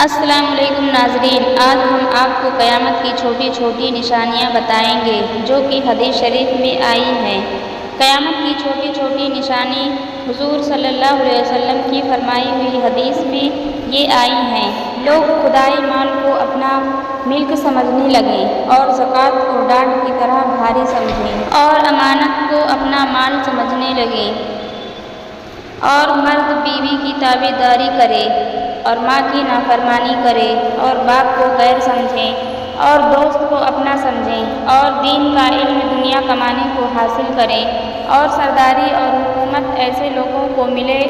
السلام علیکم ناظرین، آج ہم آپ کو قیامت کی چھوٹی چھوٹی نشانیاں بتائیں گے جو کہ حدیث شریف میں آئی ہیں۔ قیامت کی چھوٹی چھوٹی نشانی حضور صلی اللہ علیہ وسلم کی فرمائی ہوئی حدیث میں یہ آئی ہیں۔ لوگ خدائی مال کو اپنا ملک سمجھنے لگیں اور زکوٰۃ کو ڈانٹ کی طرح بھاری سمجھیں اور امانت کو اپنا مال سمجھنے لگیں اور مرد بیوی کی تابع داری کرے اور ماں کی نافرمانی کرے اور باپ کو غیر سمجھیں اور دوست کو اپنا سمجھیں اور دین کا علم دنیا کمانے کو حاصل کریں اور سرداری اور حکومت ایسے لوگوں کو ملے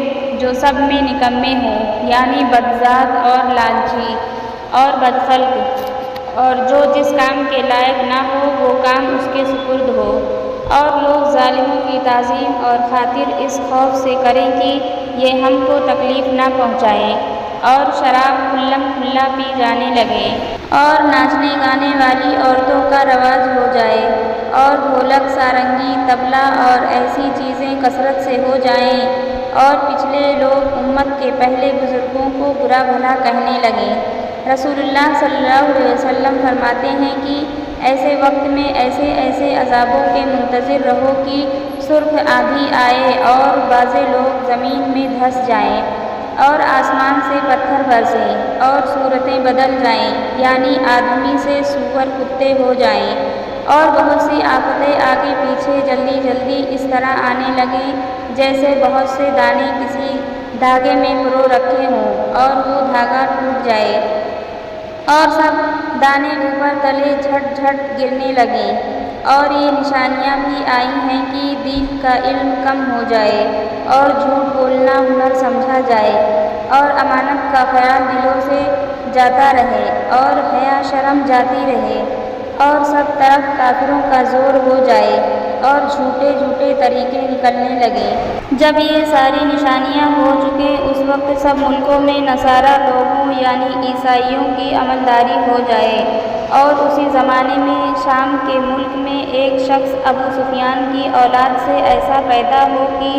جو سب میں نکمے ہوں، یعنی بدذات اور لالچی اور بدخلق، اور جو جس کام کے لائق نہ ہو وہ کام اس کے سپرد ہو، اور لوگ ظالموں کی تعظیم اور خاطر اس خوف سے کریں کہ یہ ہم کو تکلیف نہ پہنچائیں، اور شراب کھلم کھلا پی جانے لگے اور ناچنے گانے والی عورتوں کا رواج ہو جائے اور ڈھولک سارنگی طبلہ اور ایسی چیزیں کثرت سے ہو جائیں، اور پچھلے لوگ امت کے پہلے بزرگوں کو برا بھلا کہنے لگیں۔ رسول اللہ صلی اللہ علیہ وسلم فرماتے ہیں کہ ایسے وقت میں ایسے ایسے عذابوں کے منتظر رہو کہ سرخ آندھی آئے اور بعض لوگ زمین میں دھس جائیں اور آسمان سے پتھر برسیں اور صورتیں بدل جائیں، یعنی آدمی سے سور کتے ہو جائیں، اور بہت سی آفتیں آگے پیچھے جلدی جلدی اس طرح آنے لگیں جیسے بہت سے دانے کسی دھاگے میں پرو رکھے ہوں اور وہ دھاگا ٹوٹ جائے اور سب دانے اوپر تلے جھٹ جھٹ گرنے لگیں۔ اور یہ نشانیاں بھی آئی ہیں کہ دین کا علم کم ہو جائے اور جھوٹ بولنا ہنر سمجھا جائے اور امانت کا خیال دلوں سے جاتا رہے اور حیا شرم جاتی رہے اور سب طرف کافروں کا زور ہو جائے اور جھوٹے جھوٹے طریقے نکلنے لگیں۔ جب یہ ساری نشانیاں ہو چکے اس وقت سب ملکوں میں نصارہ لوگوں یعنی عیسائیوں کی عملداری ہو جائے، اور اسی زمانے میں شام کے ملک میں ایک شخص ابو سفیان کی اولاد سے ایسا پیدا ہو کہ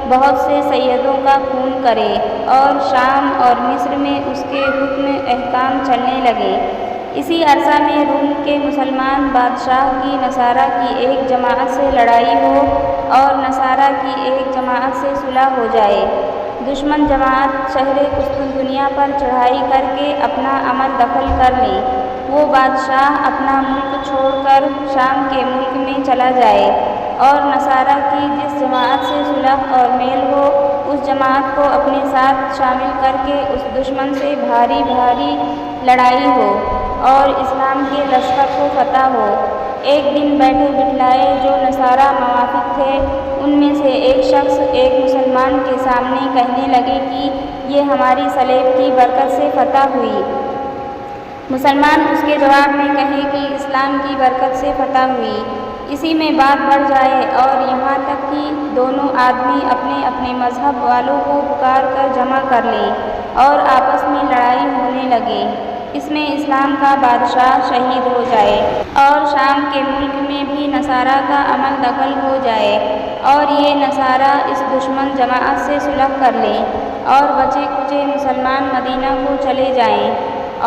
بہت سے سیدوں کا خون کرے، اور شام اور مصر میں اس کے حکم احکام چلنے لگے۔ اسی عرصہ میں روم کے مسلمان بادشاہ کی نصارہ کی ایک جماعت سے لڑائی ہو اور نصارہ کی ایک جماعت سے صلح ہو جائے۔ دشمن جماعت شہر قسطنطنیہ پر چڑھائی کر کے اپنا عمل دخل کر لے، وہ بادشاہ اپنا ملک چھوڑ کر شام کے ملک میں چلا جائے، اور نصارہ کی جس جماعت سے صلح اور میل ہو اس جماعت کو اپنے ساتھ شامل کر کے اس دشمن سے بھاری بھاری لڑائی ہو اور اسلام کے لشکر کو فتح ہو۔ ایک دن بیٹھے بٹھلائے جو نصارہ موافق تھے ان میں سے ایک شخص ایک مسلمان کے سامنے کہنے لگے کہ یہ ہماری صلیب کی برکت سے فتح ہوئی۔ مسلمان اس کے جواب میں کہے کہ اسلام کی برکت سے فتح ہوئی۔ اسی میں بات بڑھ جائے اور یہاں تک کہ دونوں آدمی اپنے اپنے مذہب والوں کو پکار کر جمع کر لیں اور آپس میں لڑائی ہونے لگے۔ اس میں اسلام کا بادشاہ شہید ہو جائے اور شام کے ملک میں بھی نصارہ کا عمل دخل ہو جائے، اور یہ نصارہ اس دشمن جماعت سے صلح کر لیں اور بچے کچے مسلمان مدینہ کو چلے جائیں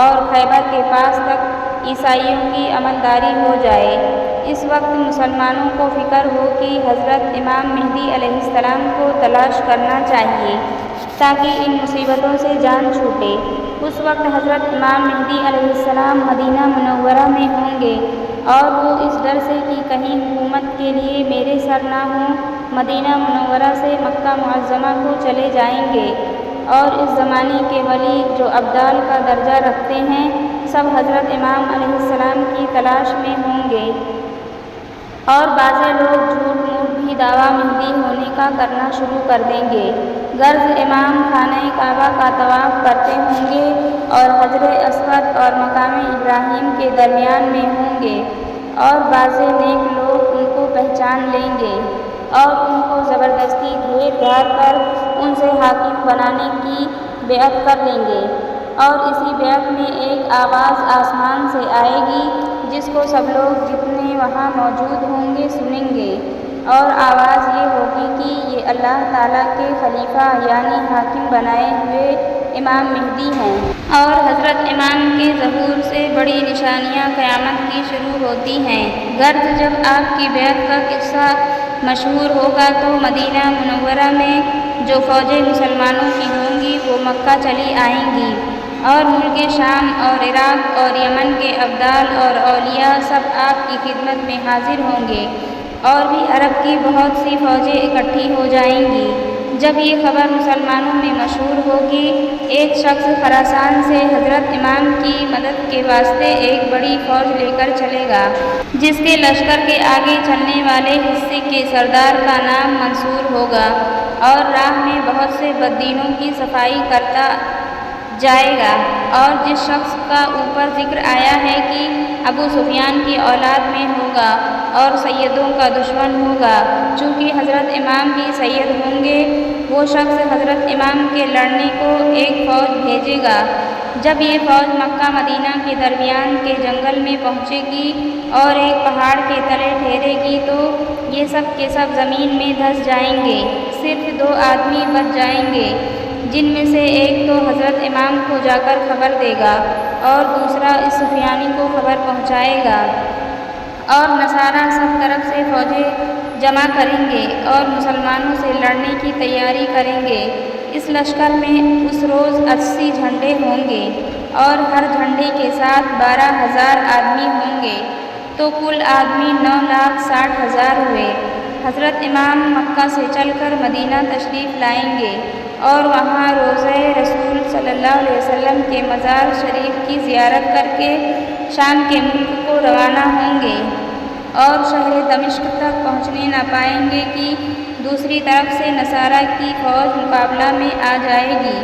اور خیبر کے پاس تک عیسائیوں کی عملداری ہو جائے۔ اس وقت مسلمانوں کو فکر ہو کہ حضرت امام مہدی علیہ السلام کو تلاش کرنا چاہیے تاکہ ان مصیبتوں سے جان چھوٹے۔ اس وقت حضرت امام مہدی علیہ السلام مدینہ منورہ میں ہوں گے، اور وہ اس ڈر سے کہ کہیں حکومت کے لیے میرے سر نہ ہوں مدینہ منورہ سے مکہ معظمہ کو چلے جائیں گے، اور اس زمانے کے ولی جو ابدال کا درجہ رکھتے ہیں سب حضرت امام علیہ السلام کی تلاش میں ہوں گے، اور بعض لوگ جھوٹ موٹ بھی دعویٰ مہدی ہونے کا کرنا شروع کر دیں گے۔ غرض امام خانہ کعبہ کا طواف کرتے ہوں گے اور حجر اسود اور مقام ابراہیم کے درمیان میں ہوں گے، اور بعض نیک لوگ ان کو پہچان لیں گے اور ان کو زبردستی گھیر گھار کر ان سے حاکم بنانے کی بیعت کر لیں گے، اور اسی بیعت میں ایک آواز آسمان سے آئے گی جس کو سب لوگ جتنے وہاں موجود ہوں گے سنیں گے، اور آواز یہ ہوگی کہ یہ اللہ تعالیٰ کے خلیفہ یعنی حاکم بنائے ہوئے امام مہدی ہیں۔ اور حضرت امام کے ظہور سے بڑی نشانیاں قیامت کی شروع ہوتی ہیں۔ غرض جب آپ کی بیعت کا قصہ مشہور ہوگا تو مدینہ منورہ میں جو فوجیں مسلمانوں کی ہوں گی وہ مکہ چلی آئیں گی، اور ملک شام اور عراق اور یمن کے ابدال اور اولیاء سب آپ کی خدمت میں حاضر ہوں گے، اور بھی عرب کی بہت سی فوجیں اکٹھی ہو جائیں گی۔ جب یہ خبر مسلمانوں میں مشہور ہوگی، ایک شخص خراسان سے حضرت امام کی مدد کے واسطے ایک بڑی فوج لے کر چلے گا، جس کے لشکر کے آگے چلنے والے حصے کے سردار کا نام منصور ہوگا، اور راہ میں بہت سے بددینوں کی صفائی کرتا جائے گا۔ اور جس شخص کا اوپر ذکر آیا ہے کہ ابو سفیان کی اولاد میں ہوگا اور سیدوں کا دشمن ہوگا، چونکہ حضرت امام بھی سید ہوں گے، وہ شخص حضرت امام کے لڑنے کو ایک فوج بھیجے گا۔ جب یہ فوج مکہ مدینہ کے درمیان کے جنگل میں پہنچے گی اور ایک پہاڑ کے تلے ٹھہرے گی تو یہ سب کے سب زمین میں دھس جائیں گے، صرف 2 آدمی بچ جائیں گے، جن میں سے ایک تو حضرت امام کو جا کر خبر دے گا اور دوسرا اس سفیانی کو خبر پہنچائے گا، اور نصارہ سب طرف سے فوجیں جمع کریں گے اور مسلمانوں سے لڑنے کی تیاری کریں گے۔ اس لشکر میں اس روز 80 جھنڈے ہوں گے اور ہر جھنڈے کے ساتھ 12,000 آدمی ہوں گے، تو کل آدمی 9,60,000 ہوئے۔ حضرت امام مکہ سے چل کر مدینہ تشریف لائیں گے اور وہاں روضہ رسول صلی اللہ علیہ وسلم کے مزار شریف کی زیارت کر کے شام کے ملک کو روانہ ہوں گے، اور شہر دمشق تک پہنچنے نہ پائیں گے کہ دوسری طرف سے نصارہ کی فوج مقابلہ میں آ جائے گی۔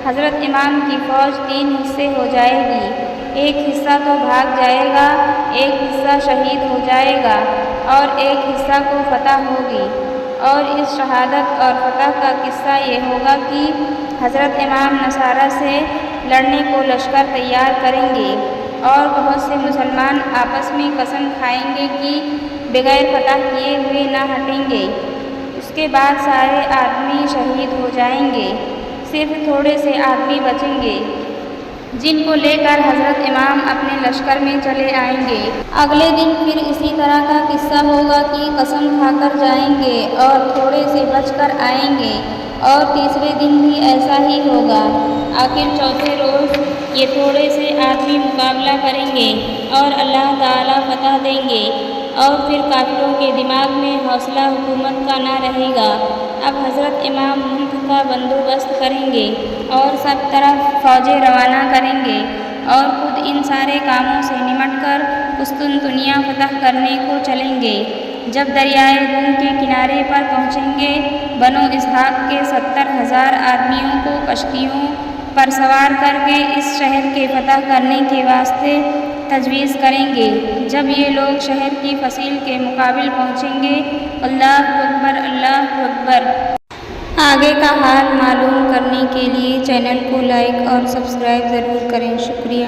حضرت امام کی فوج 3 حصے ہو جائے گی، ایک حصہ تو بھاگ جائے گا، ایک حصہ شہید ہو جائے گا، اور ایک حصہ کو فتح ہوگی۔ اور اس شہادت اور فتح کا قصہ یہ ہوگا کہ حضرت امام نصارہ سے لڑنے کو لشکر تیار کریں گے، اور بہت سے مسلمان آپس میں قسم کھائیں گے کہ بغیر فتح کیے ہوئے نہ ہٹیں گے۔ اس کے بعد سارے آدمی شہید ہو جائیں گے، صرف تھوڑے سے آدمی بچیں گے، جن کو لے کر حضرت امام اپنے لشکر میں چلے آئیں گے۔ اگلے دن پھر اسی طرح کا قصہ ہوگا کہ قسم کھا کر جائیں گے اور تھوڑے سے بچ کر آئیں گے، اور تیسرے دن بھی ایسا ہی ہوگا۔ آخر چوتھے روز یہ تھوڑے سے آدمی مقابلہ کریں گے اور اللہ تعالیٰ فتح دیں گے، اور پھر کافروں کے دماغ میں حوصلہ حکومت کا نہ رہے گا۔ اب حضرت امام ملک کا بندوبست کریں گے اور سب طرف فوجیں روانہ کریں گے، اور خود ان سارے کاموں سے نمٹ کر قسطنطنیہ فتح کرنے کو چلیں گے۔ جب دریائے روم کے کنارے پر پہنچیں گے، بنو اسحاق کے 70,000 آدمیوں کو کشتیوں پر سوار کر کے اس شہر کے فتح کرنے کے واسطے تجویز کریں گے۔ جب یہ لوگ شہر کی فصیل کے مقابل پہنچیں گے، اللہ اکبر، اللہ اکبر۔ آگے کا حال معلوم کرنے کے لیے چینل کو لائک اور سبسکرائب ضرور کریں۔ شکریہ۔